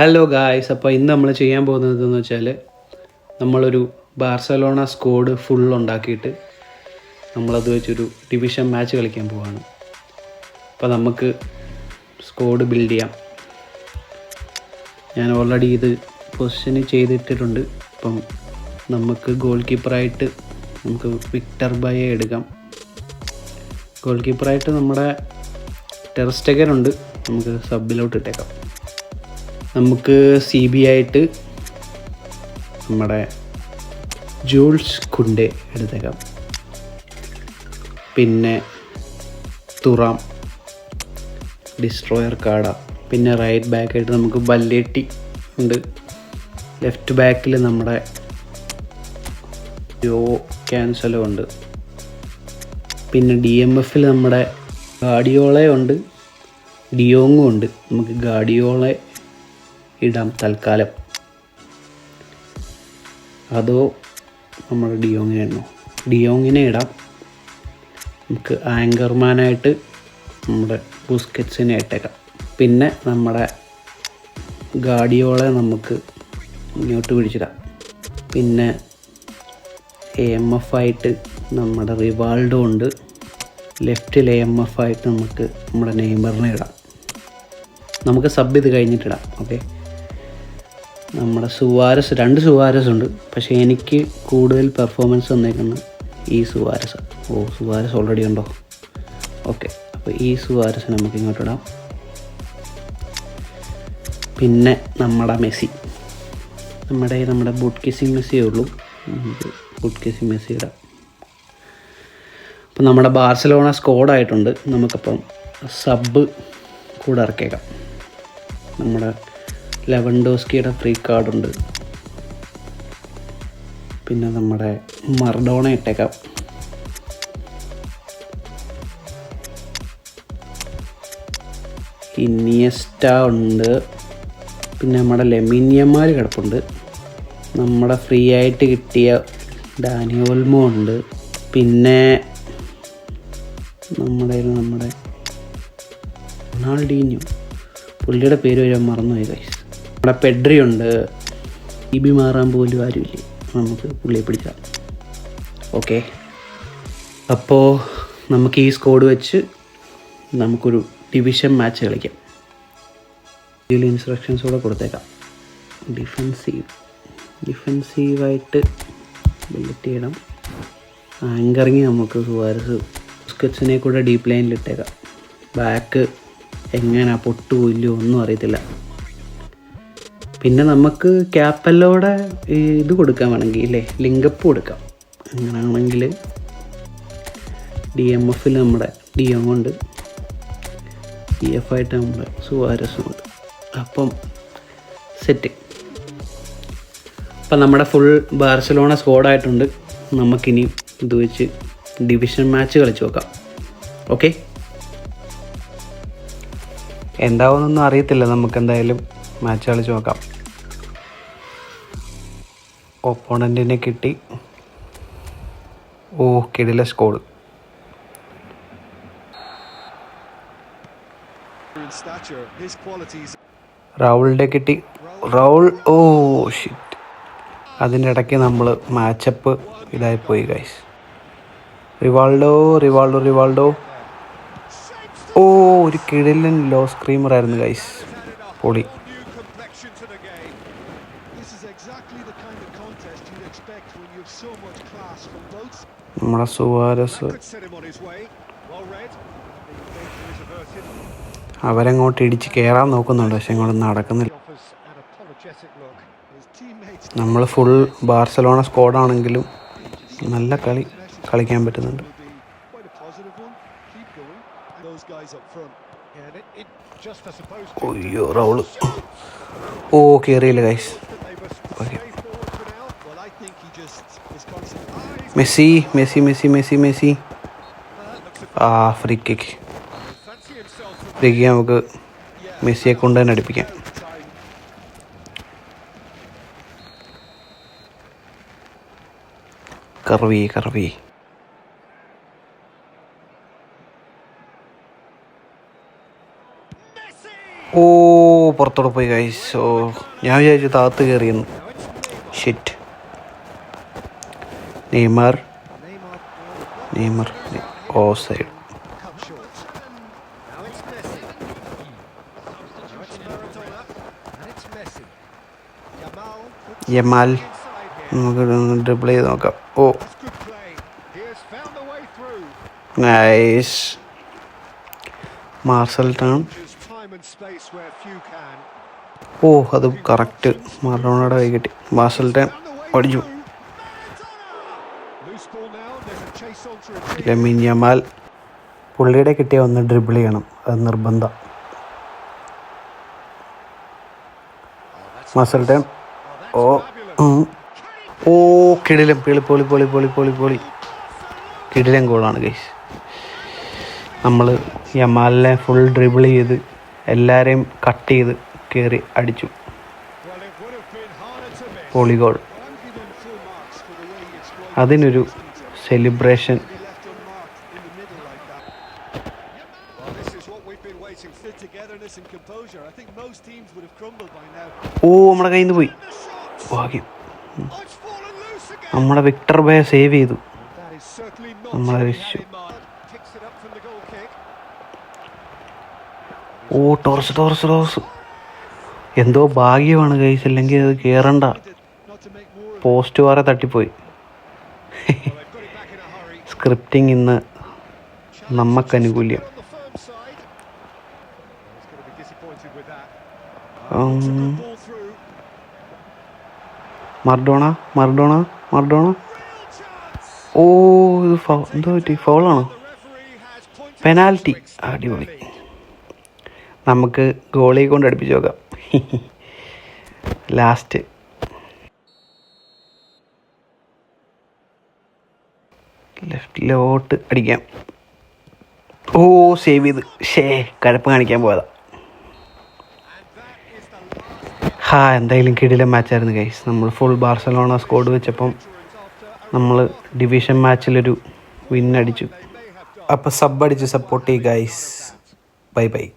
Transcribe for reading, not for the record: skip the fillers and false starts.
Hello guys, അപ്പോൾ ഇന്ന് നമ്മൾ ചെയ്യാൻ പോകുന്നത് എന്ന് വെച്ചാൽ നമ്മളൊരു ബാർസലോണ സ്ക്വാഡ് ഫുൾ ഉണ്ടാക്കിയിട്ട് നമ്മളത് വെച്ചൊരു ഡിവിഷൻ മാച്ച് കളിക്കാൻ പോവുകയാണ്. അപ്പോൾ നമുക്ക് സ്ക്വാഡ് ബിൽഡ് ചെയ്യാം. ഞാൻ ഓൾറെഡി ഇത് പൊസിഷന് ചെയ്തിട്ടിട്ടുണ്ട്. അപ്പം നമുക്ക് ഗോൾ കീപ്പറായിട്ട് നമുക്ക് വിക്ടർ ബയെ എടുക്കാം. ഗോൾ കീപ്പറായിട്ട് നമ്മുടെ ടെർ സ്റ്റെഗൻ ഉണ്ട്, നമുക്ക് സബിലോട്ട് ഇട്ടേക്കാം. നമുക്ക് സി ബി ആയിട്ട് നമ്മുടെ ജൂൾസ് കുണ്ടെ എടുത്തേക്കാം. പിന്നെ തുറാം, ഡിസ്ട്രോയർ കാട. പിന്നെ റൈറ്റ് ബാക്കായിട്ട് നമുക്ക് ബല്ലേട്ടി ഉണ്ട്. ലെഫ്റ്റ് ബാക്കിൽ നമ്മുടെ ജോ ക്യാൻസലോ ഉണ്ട്. പിന്നെ ഡി എം എഫിൽ നമ്മുടെ ഗാഡിയോളെ ഉണ്ട്, ഡിയോങ്ങും ഉണ്ട്. നമുക്ക് ഗാഡിയോളെ ഇടാം തൽക്കാലം, അതോ നമ്മുടെ ഡിയോങ്ങിനെ ഇടാം. നമുക്ക് ആങ്കർമാനായിട്ട് നമ്മുടെ ബുസ്കറ്റ്സിനെ ഇട്ടേക്കാം. പിന്നെ നമ്മുടെ ഗാഡിയോളെ നമുക്ക് ഇങ്ങോട്ട് പിടിച്ചിടാം. പിന്നെ AMF ആയിട്ട് നമ്മുടെ റിവാൾഡോ ഉണ്ട്. ലെഫ്റ്റിൽ AMF ആയിട്ട് നമുക്ക് നമ്മുടെ നെയ്മറിനെ ഇടാം. നമുക്ക് സബ് ഇത് കഴിഞ്ഞിട്ടിടാം. ഓക്കെ, നമ്മുടെ രണ്ട് സുവാരസ് ഉണ്ട്. പക്ഷേ എനിക്ക് കൂടുതൽ പെർഫോമൻസ് വന്നേക്കുന്നത് ഈ സുവാരസ്. സുവാരസ് ഓൾറെഡി ഉണ്ടോ? ഓക്കെ, അപ്പോൾ ഈ സുവാരസ് നമുക്ക് ഇങ്ങോട്ടിടാം. പിന്നെ നമ്മുടെ മെസ്സി, നമ്മുടെ ബൂട്ട് കിസിങ് മെസ്സിയേ ഉള്ളൂ. ബൂട്ട് കിസിങ് മെസ്സി ഇടാം. അപ്പം നമ്മുടെ ബാർസലോണ സ്ക്വാഡായിട്ടുണ്ട്. നമുക്കപ്പം സബ് കൂടെ ഇറക്കിയേക്കാം. നമ്മുടെ ലെവൻഡോസ്കിയുടെ ഫ്രീ കാർഡുണ്ട്. പിന്നെ നമ്മുടെ മർഡോണ ഇട്ടേക്കാം. ഇനിയസ്റ്റ ഉണ്ട്. പിന്നെ നമ്മുടെ ലെമിനിയന്മാർ കിടപ്പുണ്ട്. നമ്മുടെ ഫ്രീ ആയിട്ട് കിട്ടിയ ഡാനി ഓൾമോ ഉണ്ട്. പിന്നെ നമ്മുടെ റൊണാൾഡീഞ്ഞോ, പുള്ളിയുടെ പേര് വരെ മറന്നുപോയി ഗൈസ്. നമ്മുടെ പെഡ്രി ഉണ്ട്. ഇബി മാറാൻ പോലും ആരുമില്ലേ, നമുക്ക് പുള്ളിയെ പിടിക്കാം. ഓക്കെ, അപ്പോൾ നമുക്ക് ഈ സ്ക്വാഡ് വെച്ച് നമുക്കൊരു ഡിവിഷൻ മാച്ച് കളിക്കാം. ഇതിൽ ഇൻസ്ട്രക്ഷൻസ് കൂടെ കൊടുത്തേക്കാം. ഡിഫെൻസീവായിട്ട് ബിൽറ്റ് ചെയ്യണം. ആങ്കറിങ് നമുക്ക് സുവാരസ് ബുസ്കറ്റ്സിനെ കൂടെ ഡീപ്പ് ലൈനിലിട്ടേക്കാം. ബാക്ക് എങ്ങനെ പൊട്ടുപോയില്ലോ ഒന്നും അറിയത്തില്ല. പിന്നെ നമുക്ക് ക്യാപ്പല്ലോടെ ഇത് കൊടുക്കാൻ വേണമെങ്കിൽ ഇല്ലേ, ലിങ്കപ്പ് കൊടുക്കാം. അങ്ങനെയാണെങ്കിൽ DMF നമ്മുടെ ഡിയോങ് ഉണ്ട്, CF ആയിട്ട് നമ്മുടെ സുവാരസും ഉണ്ട്. അപ്പം സെറ്റ്. അപ്പം നമ്മുടെ ഫുൾ ബാർസലോണ സ്ക്വാഡായിട്ടുണ്ട്. നമുക്കിനി ഇത് വെച്ച് ഡിവിഷൻ മാച്ച് കളിച്ച് നോക്കാം. ഓക്കെ, എന്താവുന്നൊന്നും അറിയത്തില്ല. നമുക്ക് എന്തായാലും മാച്ച് കളിച്ച് നോക്കാം. ഓപ്പോണൻറ്റിനെ കിട്ടി. കിടില സ്കോർ. റൗളിൻ്റെ കിട്ടി. ഷിറ്റ്. അതിൻ്റെ ഇടയ്ക്ക് നമ്മൾ മാച്ചപ്പ് ഇതായിപ്പോയി ഗൈസ്. റിവാൾഡോ ഒരു കിടിലൻ ലോ സ്ക്രീമർ ആയിരുന്നു ഗൈസ്. പൊളി. നമ്മുടെ സുവാരസ് അവരങ്ങോട്ട് ഇടിച്ച് കയറാൻ നോക്കുന്നുണ്ട്, പക്ഷെ ഇങ്ങോട്ട് നടക്കുന്നില്ല. നമ്മൾ ഫുൾ ബാർസലോണ സ്ക്വാഡാണെങ്കിലും നല്ല കളിക്കാൻ പറ്റുന്നുണ്ട്. റൗള് കയറിയില്ല ഗൈസ്. മെസ്സി ഫ്രീ കിക്ക് നമുക്ക് മെസ്സിയെ കൊണ്ട് തന്നെ അടുപ്പിക്കാം. കർവി ഓ പുറത്തോടെ പോയി ഗൈസ്. ഓ ഞാൻ വിചാരിച്ചു താത്ത് കയറിയെന്ന്. Shit. Neymar offside. Yamal നമുക്ക് ഡ്രിബിൾ ചെയ്ത് നോക്കാം. ഓ നൈസ്. Marseille turn. ഓ അത് കറക്റ്റ് മറഡോണയുടെ കൈ കിട്ടി. മാർസൽ ടേൺ അടിച്ചു. Lamine Yamal. പുള്ളിയുടെ കിട്ടിയ ഒന്ന് ഡ്രിബിൾ ചെയ്യണം, അത് നിർബന്ധം. Marcel turn. ഓ ഓ കിടിലം. പൊളി കിടിലം ഗോളാണ് ഗൈസ്. നമ്മൾ യമാലിനെ ഫുൾ ഡ്രിബിൾ ചെയ്ത് എല്ലാവരെയും കട്ട് ചെയ്ത് കയറി അടിച്ചു. പൊളി ഗോൾ. അതിനൊരു സെലിബ്രേഷൻ. ഓ നമ്മുടെ കയ്യിൽ നിന്ന് പോയി. ഭാഗ്യം. നമ്മുടെ വിക്ടർ ബേ സേവ് ചെയ്തു. നമ്മളെ രക്ഷിച്ചു. ഓ ടോർസ്. എന്തോ ഭാഗ്യമാണ് ഗൈസ്, അല്ലെങ്കിൽ അത് കയറണ്ട. പോസ്റ്റ് വരെ തട്ടിപ്പോയി. സ്ക്രിപ്റ്റിംഗ് ഇന്ന് നമുക്കനുകൂല്യം. മർഡോണ. ഓ ഇത് എന്തോ പറ്റി? ഫൗളാണോ? പെനാൽറ്റി. അടിപൊളി. നമുക്ക് ഗോളിയെ കൊണ്ട് അടുപ്പിച്ച് നോക്കാം. ലാസ്റ്റ് ലെഫ്റ്റിലോട്ട് അടിക്കാം. ഓ സേവ് ചെയ്ത്. കഴപ്പ് കാണിക്കാൻ പോയതാ. എന്തായാലും കിടിലൻ മാച്ചായിരുന്നു ഗൈസ്. നമ്മൾ ഫുൾ ബാർസലോണ സ്ക്വാഡ് വെച്ചപ്പം നമ്മൾ ഡിവിഷൻ മാച്ചിലൊരു വിൻ അടിച്ചു. അപ്പോൾ സബ് അടിച്ച് സപ്പോർട്ട് ചെയ്യ് ഗൈസ്. ബൈ.